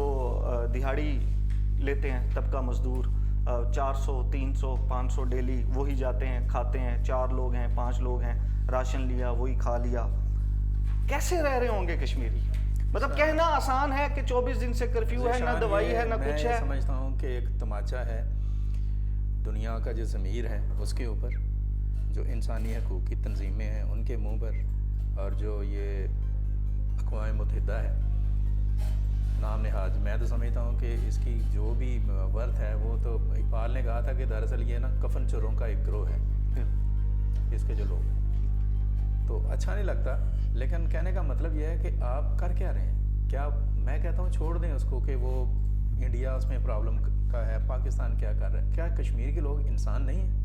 دہاڑی لیتے ہیں طبقہ مزدور, 400 300 500 ڈیلی, وہی جاتے ہیں, کھاتے ہیں, 4 لوگ ہیں 5 لوگ ہیں, راشن لیا وہی کھا لیا. کیسے رہ رہے ہوں گے کشمیری؟ مطلب کہنا آسان ہے کہ 24 دن سے کرفیو ہے, نہ دوائی ہے, نہ کچھ ہے. میں سمجھتا ہوں کہ ایک تماچا ہے دنیا کا جو ضمیر ہے اس کے اوپر, جو انسانی حقوق کی تنظیمیں ہیں ان کے منہ پر, اور جو یہ اقوام متحدہ ہے نام نہاد. میں تو سمجھتا ہوں کہ اس کی جو بھی ورتھ ہے, وہ تو اقبال نے کہا تھا کہ دراصل یہ نا کفن چوروں کا ایک گروہ ہے اس کے جو لوگ ہیں. تو اچھا نہیں لگتا, لیکن کہنے کا مطلب یہ ہے کہ آپ کر کیا رہے ہیں. کیا میں کہتا ہوں چھوڑ دیں اس کو کہ وہ انڈیا اس میں پرابلم کا ہے, پاکستان کیا کر رہا ہے. کیا کشمیر کے لوگ انسان نہیں ہیں؟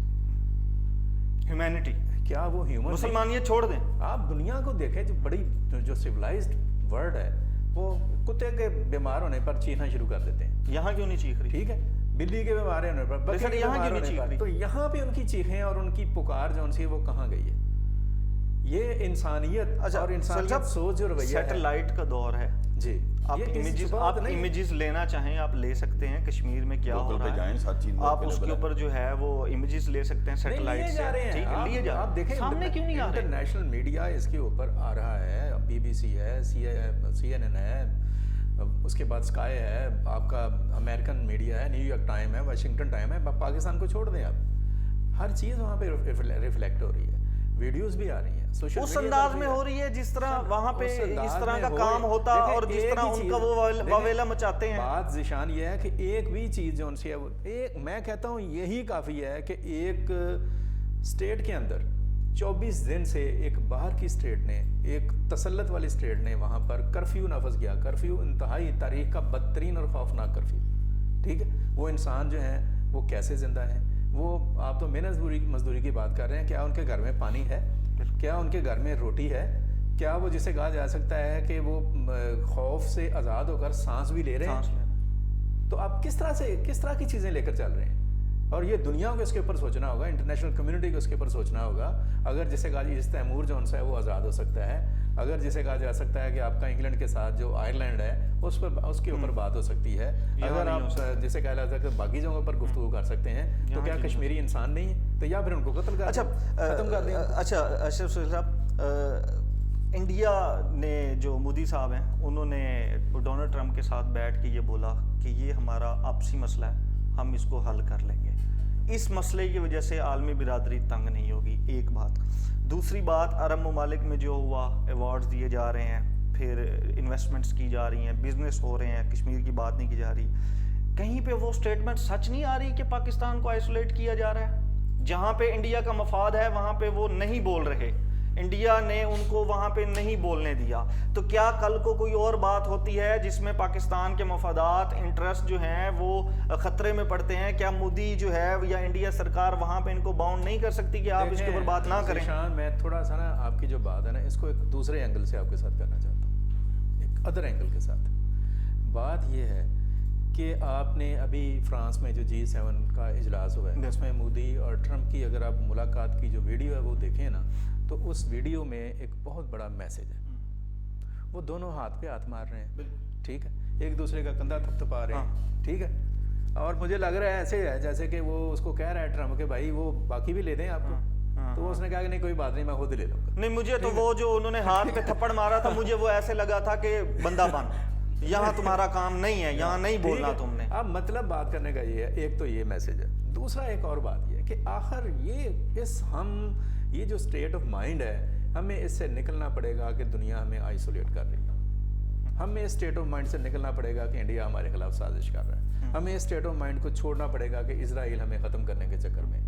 ہیومینٹی, کیا وہ ہیومن؟ مسلمانیت چھوڑ دیں. آپ دنیا کو دیکھیں, جو بڑی جو سویلائزڈ ورلڈ ہے, وہ کتے کے بیمار ہونے پر چیخنا شروع کر دیتے ہیں. یہاں کیوں نہیں چیخ رہی؟ ٹھیک ہے, بلی کے بیمار ہونے پر, بکری کے بیمار ہونے پر, تو یہاں پہ ان کی چیخیں اور ان کی پکار جو ان سے وہ کہاں گئی ہے؟ یہ انسانیت اور انسانیت سوچ جو رویہ ہے. سیٹلائٹ کا دور ہے جی, آپ امیجز لینا چاہیں آپ لے سکتے ہیں, کشمیر میں کیا ہو رہا ہے آپ اس کے اوپر جو ہے وہ امیجز لے سکتے ہیں سیٹلائٹ سے. ٹھیک ہے, لیے جا رہے ہیں, سامنے کیوں نہیں آ رہے؟ انٹرنیشنل میڈیا اس کے اوپر آ رہا ہے, بی بی سی ہے, CNN ہے, اس کے بعد اسکائی ہے, آپ کا امریکن میڈیا ہے, نیو یارک ٹائم ہے, واشنگٹن ٹائم ہے. پاکستان کو چھوڑ دیں آپ, ہر چیز وہاں پہ ریفلیکٹ ہو رہی ہے. ویڈیوز بھی آ رہی ہیں سوشل اس میڈیا انداز پر بھی میں ہے۔ ہو رہی ہے جس طرح وہاں پہ اس انداز اس طرح میں کا ہو کام رہی- ہوتا دیکھیں، اور جس ایک طرح ہی ان چیز- کا وہ دیکھیں، واویلا مچاتے ہیں. بات ذیشان یہ ہے کہ ایک بھی چیز جو ان سے میں کہتا ہوں یہی کافی ہے کہ ایک اسٹیٹ کے اندر 24 دن سے ایک باہر کی اسٹیٹ نے، ایک تسلط والی اسٹیٹ نے وہاں پر کرفیو نافذ کیا. کرفیو انتہائی تاریخ کا بدترین اور خوفناک کرفیو. ٹھیک ہے، وہ انسان جو ہیں وہ کیسے زندہ ہیں؟ وہ آپ تو محنت مزدوری کی بات کر رہے ہیں، کیا ان کے گھر میں پانی ہے؟ کیا ان کے گھر میں روٹی ہے؟ کیا وہ جسے کہا جا سکتا ہے کہ وہ خوف سے آزاد ہو کر سانس بھی لے رہے ہیں؟ تو آپ کس طرح کی چیزیں لے کر چل رہے ہیں؟ اور یہ دنیا کو اس کے اوپر سوچنا ہوگا، انٹرنیشنل کمیونٹی کو اس کے اوپر سوچنا ہوگا. اگر جسے کہا جائے تیمور جو ان سے ہے وہ آزاد ہو سکتا ہے، اگر جسے کہا جا سکتا ہے کہ آپ کا انگلینڈ کے ساتھ جو آئرلینڈ ہے اس کے اوپر بات ہو سکتی ہے، اگر آپ جسے کہا جاتا ہے کہ باقی جگہوں پر گفتگو کر سکتے ہیں، تو کیا کشمیری انسان نہیں ہے؟ تو یا پھر ان کو قتل کر ختم کر دیں. اچھا اشرف صاحب، انڈیا نے جو مودی صاحب ہیں انہوں نے ڈونلڈ ٹرمپ کے ساتھ بیٹھ کے یہ بولا کہ یہ ہمارا آپسی مسئلہ ہے، ہم اس کو حل کر لیں گے. اس مسئلے کی وجہ سے عالمی برادری تنگ نہیں ہوگی، ایک بات. دوسری بات، عرب ممالک میں جو ہوا، ایوارڈز دیے جا رہے ہیں، پھر انویسٹمنٹس کی جا رہی ہیں، بزنس ہو رہے ہیں، کشمیر کی بات نہیں کی جا رہی. کہیں پہ وہ سٹیٹمنٹ سچ نہیں آ رہی کہ پاکستان کو آئسولیٹ کیا جا رہا ہے؟ جہاں پہ انڈیا کا مفاد ہے وہاں پہ وہ نہیں بول رہے، انڈیا نے ان کو وہاں پہ نہیں بولنے دیا. تو کیا کل کو کوئی اور بات ہوتی ہے جس میں پاکستان کے مفادات، انٹرسٹ جو ہیں وہ خطرے میں پڑتے ہیں؟ کیا مودی جو ہے یا انڈیا سرکار وہاں پہ ان کو باؤنڈ نہیں کر سکتی کہ آپ اس کے اوپر بات نہ کریں؟ میں تھوڑا سا نا آپ کی جو بات ہے نا اس کو ایک دوسرے اینگل سے آپ کے ساتھ کرنا چاہتا ہوں، ایک ادر اینگل کے ساتھ. بات یہ ہے کہ آپ نے ابھی فرانس میں جو G7 کا اجلاس ہوا ہے اس میں مودی اور ٹرمپ کی اگر آپ ملاقات کی جو ویڈیو ہے وہ دیکھیں نا، تو اس ویڈیو میں ایک بہت بڑا میسج ہے. وہ دونوں ہاتھ پہ ہاتھ مار رہے ہیں، ٹھیک ہے، ایک دوسرے کا کندھا تھپتھپا رہے ہیں، ٹھیک ہے. اور مجھے لگ رہا ہے ایسے ہے جیسے کہ وہ اس کو کہہ رہا ہے ٹرمپ کہ بھائی وہ باقی بھی لے دیں آپ کو. تو اس نے کہا کہ نہیں کوئی بات نہیں، میں خود لے لوں گا. نہیں، مجھے تو وہ جو انہوں نے ہاتھ پہ تھپڑ مارا تھا مجھے وہ ایسے لگا تھا کہ بندہ بن، یہاں تمہارا کام نہیں ہے، یہاں نہیں بولنا تم نے. اب مطلب بات کرنے کا یہ ہے، ایک تو یہ میسج ہے. دوسرا ایک اور بات یہ ہے کہ آخر یہ جو اسٹیٹ آف مائنڈ ہے، ہمیں اس سے نکلنا پڑے گا کہ دنیا ہمیں آئسولیٹ کر رہی ہے. ہمیں اس اسٹیٹ آف مائنڈ سے نکلنا پڑے گا کہ انڈیا ہمارے خلاف سازش کر رہا ہے. ہمیں اس اسٹیٹ آف مائنڈ کو چھوڑنا پڑے گا کہ اسرائیل ہمیں ختم کرنے کے چکر میں.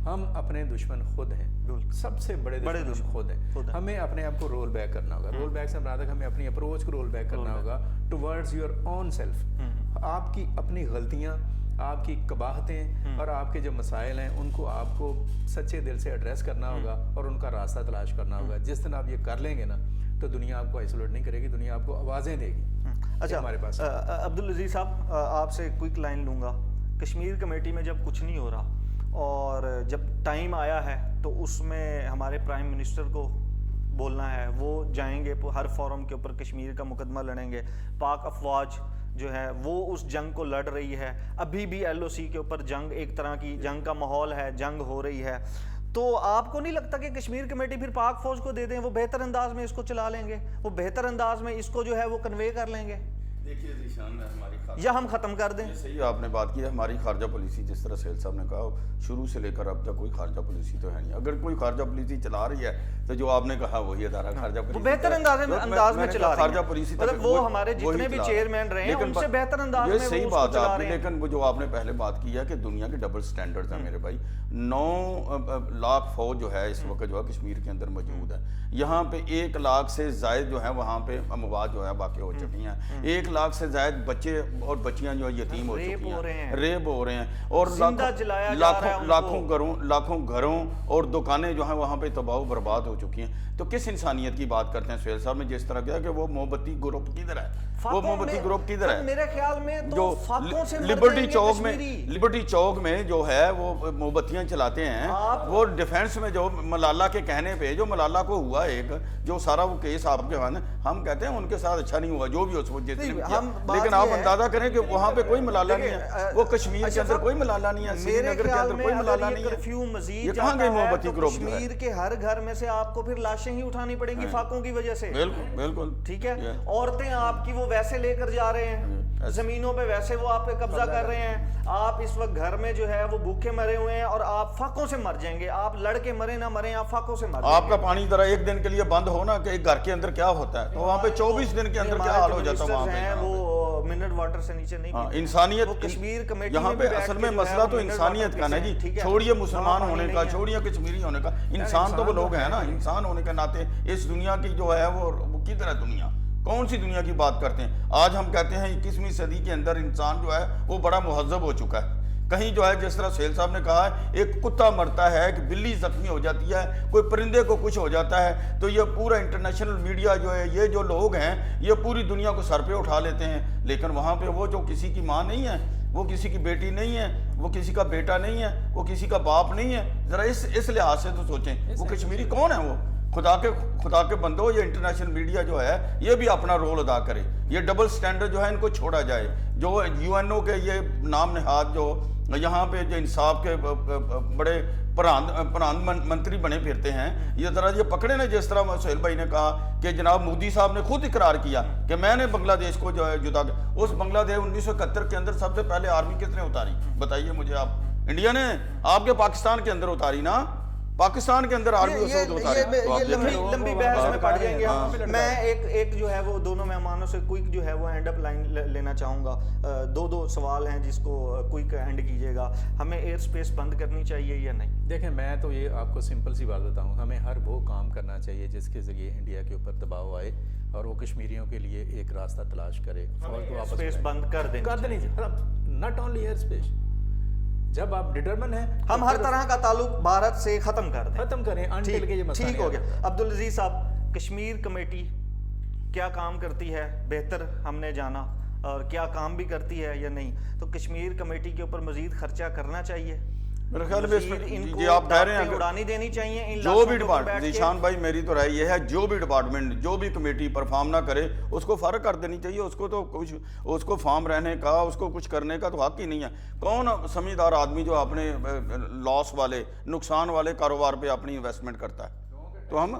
ہم اپنے دشمن خود ہیں، سب سے بڑے دشمن خود ہیں. ہمیں اپنے آپ کو رول بیک کرنا ہوگا. رول بیک سے مراد ہے ہمیں اپنی اپروچ کو رول بیک کرنا ہوگا ٹورڈز یور اون سیلف. آپ کی اپنی غلطیاں، آپ کی قباحتیں اور آپ کے جو مسائل ہیں ان کو آپ کو سچے دل سے ایڈریس کرنا ہوگا اور ان کا راستہ تلاش کرنا ہوگا. جس دن آپ یہ کر لیں گے نا تو دنیا آپ کو آئسولیٹ نہیں کرے گی، دنیا آپ کو آوازیں دے گی. اچھا ہمارے پاس عبدالعزیز صاحب، آپ سے کوئک لائن لوں گا. کشمیر کمیٹی میں جب کچھ نہیں ہو رہا اور جب ٹائم آیا ہے تو اس میں ہمارے پرائم منسٹر کو بولنا ہے، وہ جائیں گے ہر فورم کے اوپر کشمیر کا مقدمہ لڑیں گے. پاک افواج جو ہے وہ اس جنگ کو لڑ رہی ہے. ابھی بھی LOC کے اوپر جنگ، ایک طرح کی جنگ کا ماحول ہے، جنگ ہو رہی ہے. تو آپ کو نہیں لگتا کہ کشمیر کمیٹی پھر پاک فوج کو دے دیں، وہ بہتر انداز میں اس کو چلا لیں گے، وہ بہتر انداز میں اس کو جو ہے وہ کنوے کر لیں گے؟ دیکھیے ذیشان، ہماری یا ہم ختم کر دیں؟ صحیح آپ نے بات کی ہے. ہماری خارجہ پالیسی جس طرح سہیل صاحب نے کہا شروع سے لے کر اب تک کوئی خارجہ پالیسی تو ہے نہیں. اگر کوئی خارجہ پالیسی چلا رہی ہے تو جو آپ نے کہا وہی ادارہ خارجہ پالیسی وہ بہتر انداز میں چلا رہی ہے. مطلب وہ ہمارے جتنے بھی چیئرمین رہے ہیں ان سے بہتر انداز میں وہ صحیح بات ہے آپ کی. لیکن وہ جو آپ نے پہلے بات کی ہے کہ دنیا کے ڈبل سٹینڈرڈز ہیں میرے بھائی. 9 لاکھ فوج جو ہے اس وقت جو ہے کشمیر کے اندر موجود ہے. یہاں پہ 1 لاکھ سے زائد جو ہے وہاں پہ اموات جو ہے واقع ہو چکی ہیں. 1 لاکھ سے زائد بچے اور بچیاں جو یتیم ہو چکی ہیں، ریپ ہو رہے ہیں، اور لاکھوں گھروں اور دکانیں جو ہیں وہاں پہ تباہ و برباد ہو چکی ہیں. تو کس انسانیت کی بات کرتے ہیں سہیل صاحب نے جس طرح کیا کہ وہ محبتی گروپ کدھر ہے؟ وہ محبتی گروپ کدھر ہے؟ میرے خیال میں جو لبرٹی چوک میں جو ہے وہ موم بتیاں چلاتے ہیں، وہ ڈیفینس میں جو ملالہ کے کہنے پہ جو ملالہ کو ہوا ایک جو سارا وہ کیس آپ کے ہم کہتے ہیں ان کے ساتھ اچھا نہیں ہوا جو بھی اس وقت جس نے کیا. لیکن آپ اندازہ کریں کہ وہاں پہ کوئی ملالہ نہیں ہے، وہ کشمیر کے اندر کوئی ملالہ نہیں ہے، سری نگر کے اندر کوئی ملالہ نہیں ہے. کرفیو مزید یہ کہاں گئی محبتی گروپ؟ کشمیر کے ہر گھر میں سے آپ کو پھر لاشیں ہی اٹھانی پڑیں گی فاقوں کی وجہ سے. بالکل بالکل ٹھیک ہے. عورتیں آپ کی وہ ویسے لے کر جا رہے ہیں. زمینوں پہ ویسے وہ آپ پہ قبضہ کر رہے ہیں. آپ اس وقت گھر میں جو ہے وہ بھوکے مرے ہوئے ہیں اور آپ فاقوں سے مر جائیں گے. آپ لڑ کے مرے نہ مریں, آپ فاقوں سے مر جائیں گے. آپ کا پانی ذرا ایک دن کے لیے بند ہونا کہ ایک گھر کے اندر کیا ہوتا ہے, تو وہاں پہ 24 دن کے اندر کیا حال ہو جاتا ہے وہاں پہ. وہ منٹ واٹر سے نیچے نہیں پیتے. انسانیت کشمیر کمیٹی یہاں پہ اصل میں مسئلہ تو انسانیت کا نا جی. چھوڑیے مسلمان ہونے کا, چھوڑیے کشمیری ہونے کا, انسان تو وہ لوگ ہیں نا. انسان ہونے کے ناطے اس دنیا کی جو ہے وہ کدھر ہے دنیا, کون سی دنیا کی بات کرتے ہیں. آج ہم کہتے ہیں 21ویں صدی کے اندر انسان جو ہے وہ بڑا مہذب ہو چکا ہے. کہیں جو ہے جس طرح سہیل صاحب نے کہا ہے ایک کتا مرتا ہے, ایک بلی زخمی ہو جاتی ہے, کوئی پرندے کو کچھ ہو جاتا ہے, تو یہ پورا انٹرنیشنل میڈیا جو ہے, یہ جو لوگ ہیں یہ پوری دنیا کو سر پہ اٹھا لیتے ہیں. لیکن وہاں پہ وہ جو کسی کی ماں نہیں ہے, وہ کسی کی بیٹی نہیں ہے, وہ کسی کا بیٹا نہیں ہے, وہ کسی کا باپ نہیں ہے. ذرا اس لحاظ سے تو سوچیں, وہ کشمیری کون ہے. وہ خدا کے بندو, یہ انٹرنیشنل میڈیا جو ہے یہ بھی اپنا رول ادا کرے. یہ ڈبل سٹینڈرڈ جو ہے ان کو چھوڑا جائے. جو UN کے یہ نام نہاد جو یہاں پہ جو انصاف کے بڑے پران منتری بنے پھرتے ہیں, یہ ذرا یہ پکڑے نا. جس طرح سہیل بھائی نے کہا کہ جناب مودی صاحب نے خود اقرار کیا کہ میں نے بنگلہ دیش کو جو ہے جدا کیا. اس بنگلہ دیش 1971 کے اندر سب سے پہلے آرمی کس نے اتاری, بتائیے مجھے آپ. انڈیا نے. آپ کے پاکستان کے اندر اتاری نا, پاکستان کے اندر آرمی لمبی بحث میں پڑ جائیں گے. میں ایک جو ہے وہ دونوں مہمانوں سے کوئک جو ہے وہ اینڈ اپ لائن لینا چاہوں گا. دو سوال ہیں جس کو کوئک اینڈ کیجیے گا. ہمیں ایئر سپیس بند کرنی چاہیے یا نہیں؟ دیکھیں میں تو یہ آپ کو سمپل سی بات بتاؤں, ہمیں ہر وہ کام کرنا چاہیے جس کے ذریعے انڈیا کے اوپر دباؤ آئے اور وہ کشمیریوں کے لیے ایک راستہ تلاش کرے. ایئر سپیس بند کر دیں. ناٹ اونلی ایئر سپیس, جب آپ ڈٹرمن ہیں ہم ہر طرح کا تعلق بھارت سے ختم کر دیں, ختم کریں انٹل کہ یہ مسئلہ ٹھیک ہو گیا. عبدالعزیز صاحب, کشمیر کمیٹی کیا کام کرتی ہے بہتر ہم نے جانا, اور کیا کام بھی کرتی ہے یا نہیں. تو کشمیر کمیٹی کے اوپر مزید خرچہ کرنا چاہیے. میرے خیال میں جی آپ کہہ رہے ہیں اڑانی دینی چاہیے. جو بھی ڈپارٹمنٹ, ذیشان بھائی میری تو رائے یہ ہے, جو بھی ڈپارٹمنٹ جو بھی کمیٹی پرفارم نہ کرے اس کو فارغ کر دینی چاہیے. اس کو تو کچھ اس کو فارم رہنے کا, اس کو کچھ کرنے کا تو حق ہی نہیں ہے. کون سمجھدار آدمی جو اپنے لاس والے, نقصان والے کاروبار پہ اپنی انویسٹمنٹ کرتا ہے. تو ہم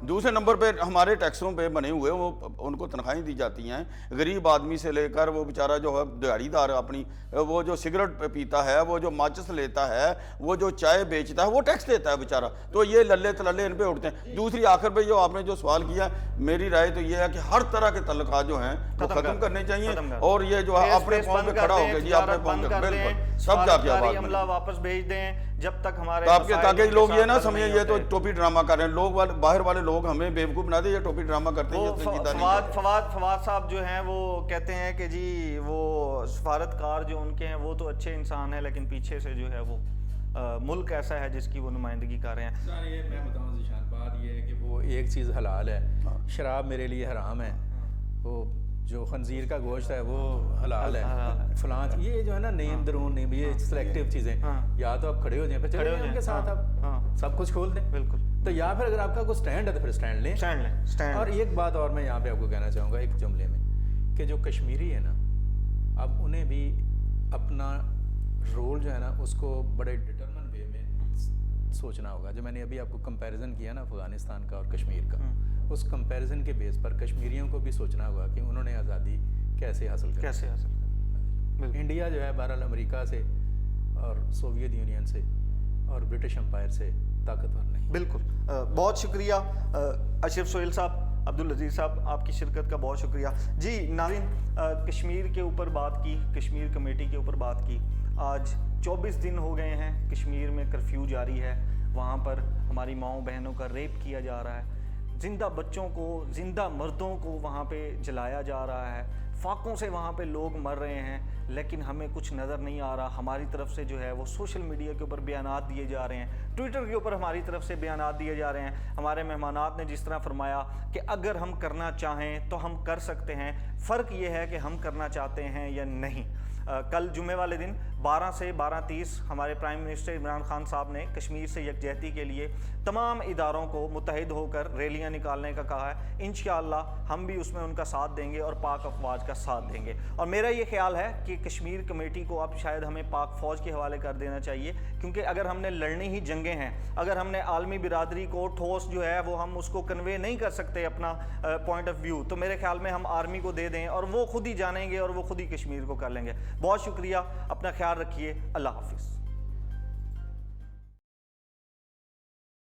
دوسرے نمبر پہ ہمارے ٹیکسوں پہ بنے ہوئے وہ ان کو تنخواہیں دی جاتی ہیں. غریب آدمی سے لے کر وہ بیچارہ جو ہے دیہڑی دار اپنی, وہ جو سگریٹ پیتا ہے, وہ جو ماچس لیتا ہے, وہ جو چائے بیچتا ہے, وہ ٹیکس دیتا ہے بیچارہ. تو یہ للے تللے ان پہ اٹھتے ہیں. دوسری آخر پہ جو آپ نے جو سوال کیا, میری رائے تو یہ ہے کہ ہر طرح کے تعلقات جو ہیں وہ ختم کرنے چاہیے. اور یہ جو ہے اپنے پاؤں پہ کھڑا ہو کے جی اپنے پاؤں پہ بالکل سب جا کے آواز عملہ واپس بھیج دیں جب تک ہمارے تاکہ لوگ یہ نہ سمجھیں یہ تو ٹوپی ڈرامہ کر رہے ہیں. لوگ باہر والے لوگ ہمیں بیوقوف بنا دے, یہ ٹوپی ڈرامہ کرتے ہیں. فواد صاحب جو ہیں وہ کہتے ہیں کہ جی وہ سفارتکار جو ان کے ہیں وہ تو اچھے انسان ہیں, لیکن پیچھے سے جو ہے وہ ملک ایسا ہے جس کی وہ نمائندگی کر رہے ہیں. یہ میں بتاؤں ذیشان, بات یہ ہے کہ وہ ایک چیز حلال ہے, شراب میرے لیے حرام ہے, وہ جو خنزیر کا گوشت ہے وہ حلال ہے, فلاں یہ جو ہے نا نیم درون نیم, یہ سلیکٹیو چیزیں. یا تو آپ کھڑے ہو جائیں, پھر چلے جائیں ان کے ساتھ, آپ سب کچھ کھول دیں. بالکل. تو یا پھر اگر آپ کا کوئی سٹینڈ ہے تو پھر سٹینڈ لیں. اور ایک بات اور میں یہاں پہ آپ کو کہنا چاہوں گا ایک جملے میں, کہ جو کشمیری ہے نا, اب انہیں بھی اپنا رول جو ہے نا اس کو بڑے ڈٹرمن وے میں سوچنا ہوگا. جو میں نے ابھی آپ کو کمپیریزن کیا نا افغانستان کا اور کشمیر کا, اس کمپیریزن کے بیس پر کشمیریوں کو بھی سوچنا ہوگا کہ انہوں نے آزادی کیسے حاصل کی. انڈیا جو ہے بہرحال امریکہ سے اور سوویت یونین سے اور برٹش امپائر سے طاقتور نہیں. بالکل. بہت شکریہ اشرف سہیل صاحب, عبدالعزیز صاحب, آپ کی شرکت کا بہت شکریہ. جی ناظرین, کشمیر کے اوپر بات کی, کشمیر کمیٹی کے اوپر بات کی. آج 24 دن ہو گئے ہیں کشمیر میں کرفیو جاری ہے. وہاں پر ہماری ماؤں بہنوں کا ریپ کیا جا رہا ہے, زندہ بچوں کو, زندہ مردوں کو وہاں پہ جلایا جا رہا ہے, فاقوں سے وہاں پہ لوگ مر رہے ہیں, لیکن ہمیں کچھ نظر نہیں آ رہا. ہماری طرف سے جو ہے وہ سوشل میڈیا کے اوپر بیانات دیے جا رہے ہیں, ٹویٹر کے اوپر ہماری طرف سے بیانات دیے جا رہے ہیں. ہمارے مہمانات نے جس طرح فرمایا کہ اگر ہم کرنا چاہیں تو ہم کر سکتے ہیں, فرق یہ ہے کہ ہم کرنا چاہتے ہیں یا نہیں. کل جمعے والے دن 12 سے 12:30 ہمارے پرائم منسٹر عمران خان صاحب نے کشمیر سے یکجہتی کے لیے تمام اداروں کو متحد ہو کر ریلیاں نکالنے کا کہا ہے. انشاءاللہ ہم بھی اس میں ان کا ساتھ دیں گے اور پاک افواج کا ساتھ دیں گے. اور میرا یہ خیال ہے کہ کشمیر کمیٹی کو اب شاید ہمیں پاک فوج کے حوالے کر دینا چاہیے, کیونکہ اگر ہم نے لڑنی ہی جنگیں ہیں, اگر ہم نے عالمی برادری کو ٹھوس جو ہے وہ ہم اس کو کنوے نہیں کر سکتے اپنا پوائنٹ آف ویو, تو میرے خیال میں ہم آرمی کو دے دیں اور وہ خود ہی جانیں گے اور وہ خود ہی کشمیر کو کر لیں گے. بہت شکریہ, اپنا خیال رکھیے, اللہ حافظ.